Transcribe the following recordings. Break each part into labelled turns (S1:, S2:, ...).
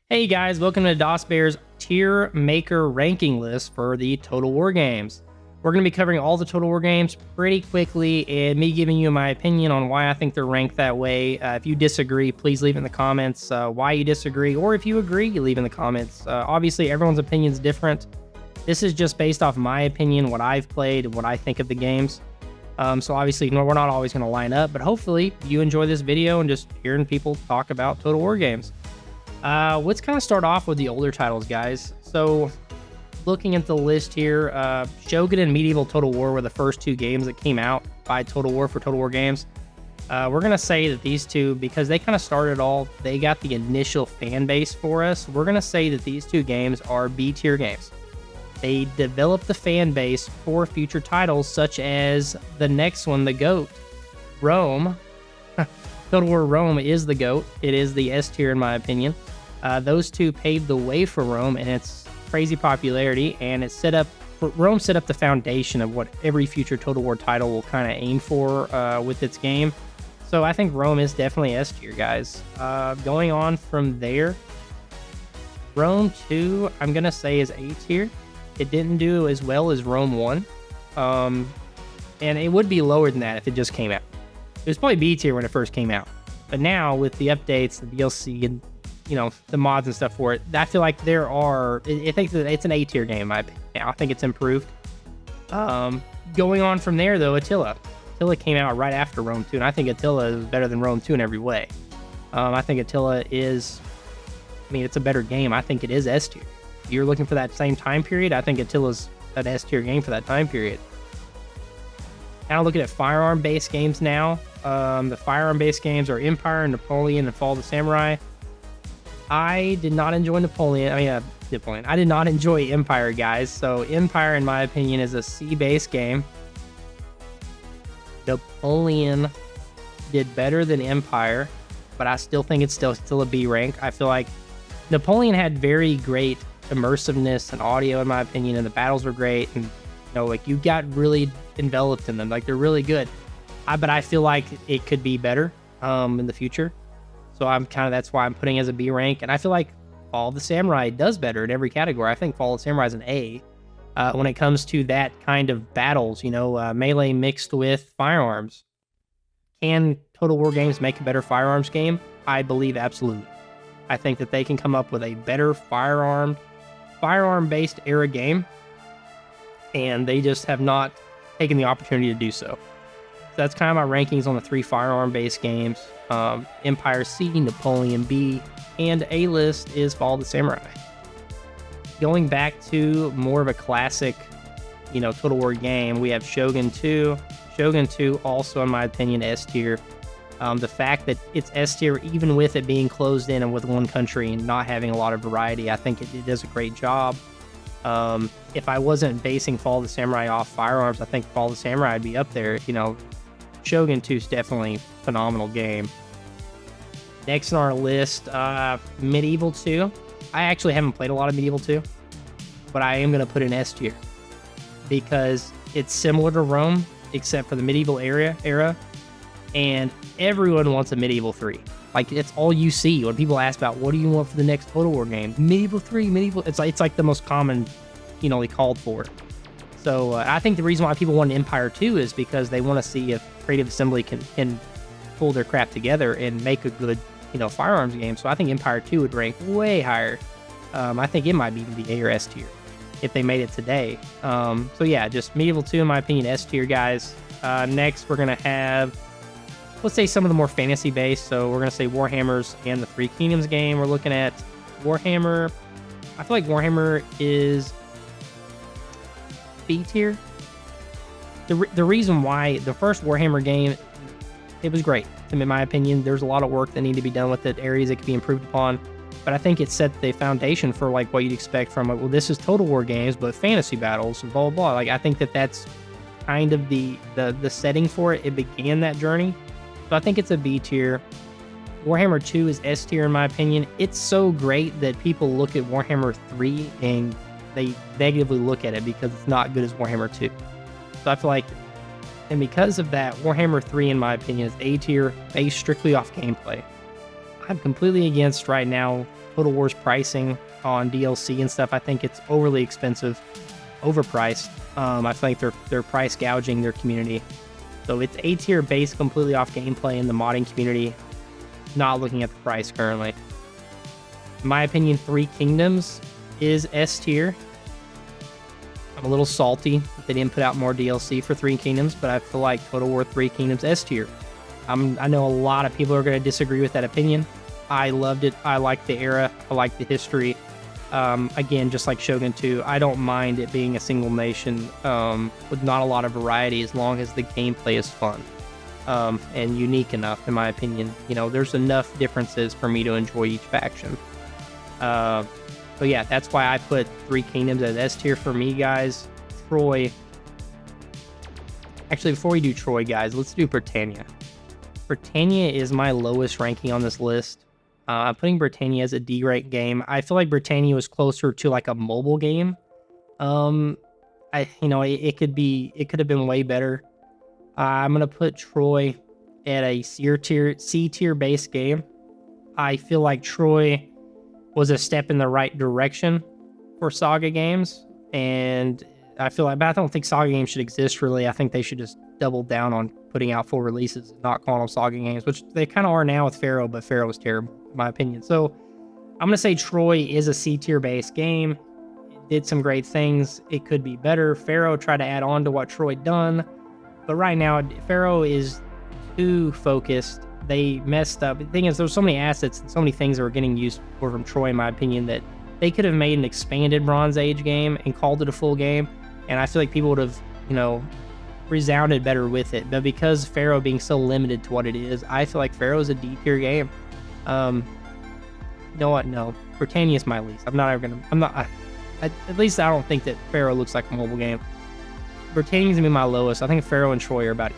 S1: Hey guys, welcome to DOS Bear's tier maker ranking list for the Total War games. We're going to be covering all the Total War games pretty quickly and me giving you my opinion on why I think they're ranked that way. If you disagree, please leave in the comments why you disagree, or if you agree, you leave in the comments. Obviously, everyone's opinion is different. This is just based off my opinion, what I've played, and what I think of the games. So obviously, we're not always going to line up, but hopefully you enjoy this video and just hearing people talk about Total War games. Let's kind of start off with the older titles, guys. So, looking at the list here, Shogun and Medieval Total War were the first two games that came out by Total War for Total War games. We're going to say that these two, because they kind of started all, they got the initial fan base for us. We're going to say that these two games are B tier games. They developed the fan base for future titles, such as the next one, the GOAT, Rome. Total War Rome is the GOAT. It is the S tier, in my opinion. Those two paved the way for Rome and its crazy popularity, and Rome set up the foundation of what every future Total War title will kind of aim for with its game. So I think Rome is definitely S tier, guys. Going on from there, Rome 2, I'm going to say is A tier. It didn't do as well as Rome 1. And it would be lower than that if it just came out. It was probably B tier when it first came out. But now, with the updates, the DLC, and the mods and stuff for it, I feel like I think that it's an A tier game in my opinion. I think it's improved. Going on from there, though, Attila. Attila came out right after Rome 2, and I think Attila is better than Rome 2 in every way. I think Attila is, it's a better game. I think it is S tier. If you're looking for that same time period, I think Attila's an S tier game for that time period. Now looking at firearm-based games now. The firearm-based games are Empire, Napoleon, and Fall of the Samurai. I did not enjoy Napoleon. I did not enjoy Empire, guys. So Empire, in my opinion, is a C-based game. Napoleon did better than Empire, but I still think it's still a B rank. I feel like Napoleon had very great immersiveness and audio, in my opinion, and the battles were great, and you got really enveloped in them. They're really good. But I feel like it could be better in the future. So that's why I'm putting it as a B rank. And I feel like Fall of the Samurai does better in every category. I think Fall of the Samurai is an A when it comes to that kind of battles, melee mixed with firearms. Can Total War games make a better firearms game? I believe absolutely. I think that they can come up with a better firearm-based era game, and they just have not taken the opportunity to do so. So that's kind of my rankings on the three firearm-based games. Empire C, Napoleon B, and A list is Fall of the Samurai. Going back to more of a classic, Total War game, we have Shogun 2. Shogun 2 also, in my opinion, S tier. The fact that it's S tier, even with it being closed in and with one country and not having a lot of variety, I think it does a great job. If I wasn't basing Fall of the Samurai off firearms, I think Fall of the Samurai would be up there. Shogun 2 is definitely a phenomenal game. Next on our list, Medieval 2. I actually haven't played a lot of Medieval 2, but I am going to put in S tier because it's similar to Rome, except for the medieval era, and everyone wants a Medieval 3. It's all you see when people ask about what do you want for the next Total War game. Medieval 3, Medieval. It's like the most common, they called for. So I think the reason why people want Empire 2 is because they want to see if Creative Assembly can pull their crap together and make a good, firearms game. So I think Empire 2 would rank way higher. I think it might be the A or S tier if they made it today. So yeah, just Medieval 2, in my opinion, S tier, guys. Next, we're going to have, let's say, some of the more fantasy based. So we're going to say Warhammers and the Three Kingdoms game. We're looking at Warhammer. I feel like Warhammer is B tier. The reason why the first Warhammer game, it was great. In my opinion, there's a lot of work that need to be done with it, areas that could be improved upon. But I think it set the foundation for what you'd expect from it. Well, this is Total War games, but fantasy battles and blah, blah, blah. I think that's kind of the setting for it. It began that journey. So I think it's a B tier. Warhammer 2 is S tier, in my opinion. It's so great that people look at Warhammer 3 and they negatively look at it because it's not good as Warhammer 2. So I feel like, and because of that, Warhammer 3, in my opinion, is A tier, based strictly off gameplay. I'm completely against right now Total War's pricing on DLC and stuff. I think it's overly expensive, overpriced. I feel like they're price gouging their community. So it's A tier based completely off gameplay in the modding community. Not looking at the price currently. In my opinion, Three Kingdoms is S tier. I'm a little salty that they didn't put out more DLC for Three Kingdoms, but I feel like Total War Three Kingdoms S tier. I know a lot of people are going to disagree with that opinion. I loved it. I like the era. I like the history. Again, just like Shogun 2, I don't mind it being a single nation with not a lot of variety as long as the gameplay is fun and unique enough, in my opinion. You know, there's enough differences for me to enjoy each faction. So yeah, that's why I put Three Kingdoms as S tier for me, guys. Troy. Actually, before we do Troy, guys, let's do Britannia. Britannia is my lowest ranking on this list. I'm putting Britannia as a D rank game. I feel like Britannia was closer to like a mobile game. It could have been way better. I'm gonna put Troy at a C tier base game. I feel like Troy was a step in the right direction for Saga games, and I don't think Saga games should exist really. I think they should just double down on putting out full releases and not calling them Saga games, which they kind of are now with Pharaoh, but Pharaoh was terrible in my opinion. So I'm gonna say Troy is a C tier base game. It did some great things. It could be better. Pharaoh tried to add on to what Troy done, but right now Pharaoh is too focused. They messed up. The thing is, there's so many assets and so many things that were getting used for from Troy, in my opinion, that they could have made an expanded Bronze Age game and called it a full game, and I feel like people would have, resounded better with it. But because Pharaoh being so limited to what it is, I feel like Pharaoh is a D tier game. You know what? No, Britannia is my least. At least I don't think that Pharaoh looks like a mobile game. Britannia is gonna be my lowest. I think Pharaoh and Troy are about.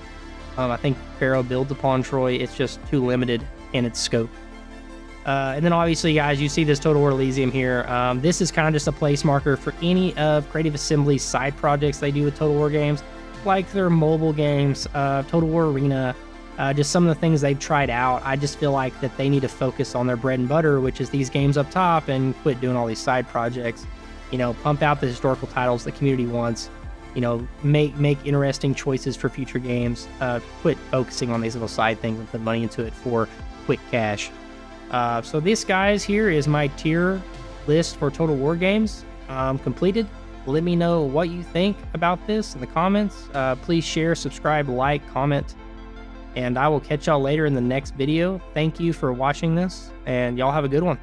S1: I think Pharaoh builds upon Troy. It's just too limited in its scope. And then obviously, guys, you see this Total War Elysium here. This is kind of just a place marker for any of Creative Assembly's side projects they do with Total War games, like their mobile games, Total War Arena, just some of the things they've tried out. I just feel like that they need to focus on their bread and butter, which is these games up top, and quit doing all these side projects. Pump out the historical titles the community wants. Make interesting choices for future games. Quit focusing on these little side things and put money into it for quick cash. So this, guys, here is my tier list for Total War games completed. Let me know what you think about this in the comments. Please share, subscribe, like, comment, and I will catch y'all later in the next video. Thank you for watching this, and y'all have a good one.